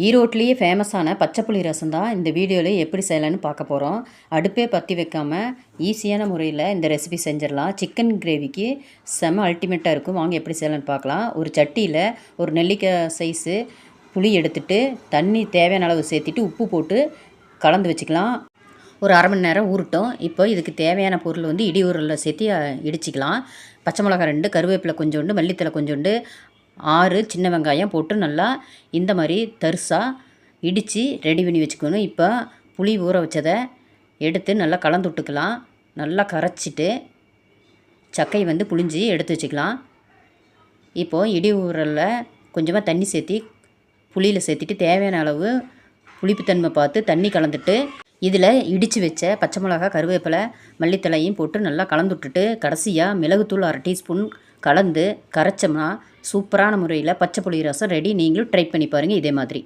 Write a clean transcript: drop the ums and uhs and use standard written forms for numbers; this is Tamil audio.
ஈரோட்லேயே ஃபேமஸான பச்சை புளி ரசம் தான் இந்த வீடியோவில் எப்படி செய்யலான்னு பார்க்க போகிறோம். அடுப்பே பற்றி வைக்காமல் ஈஸியான முறையில் இந்த ரெசிபி செஞ்சிடலாம். சிக்கன் கிரேவிக்கு செம அல்டிமேட்டாக இருக்கும். வாங்க எப்படி செய்யலான்னு பார்க்கலாம். ஒரு சட்டியில் ஒரு நெல்லிக்காய் சைஸு புளி எடுத்துகிட்டு தண்ணி தேவையான அளவு சேர்த்திட்டு உப்பு போட்டு கலந்து வச்சுக்கலாம். ஒரு அரை மணி நேரம் ஊறட்டும். இப்போ இதுக்கு தேவையான பொருள் வந்து இடி உரலில் சேர்த்து இடிச்சிக்கலாம். பச்சை மிளகாய் 2, கருவேப்பிலை கொஞ்சோண்டு, மல்லித்தலை கொஞ்சோண்டு, 6 சின்ன வெங்காயம் போட்டு நல்லா இந்த மாதிரி தரிசாக இடித்து ரெடி பண்ணி வச்சுக்கணும். இப்போ புளி ஊற வச்சதை எடுத்து நல்லா கலந்து விட்டுக்கலாம். நல்லா கரைச்சிட்டு சக்கையை வந்து புளிஞ்சி எடுத்து வச்சுக்கலாம். இப்போது இடி ஊறலில் கொஞ்சமாக தண்ணி சேர்த்தி புளியில் சேர்த்திட்டு தேவையான அளவு புளிப்புத்தன்மை பார்த்து தண்ணி கலந்துட்டு இதில் இடித்து வச்ச பச்சை மிளகா, கருவேப்பிலை, மல்லித்தலையும் போட்டு நல்லா கலந்து விட்டுட்டு கடைசியாக மிளகுத்தூள் 1/2 டீஸ்பூன் கலந்து கரைச்சோம்னா சூப்பரான முறையில் பச்சை புளி ரசம் ரெடி. நீங்களும் ட்ரை பண்ணி பாருங்கள் இதே மாதிரி.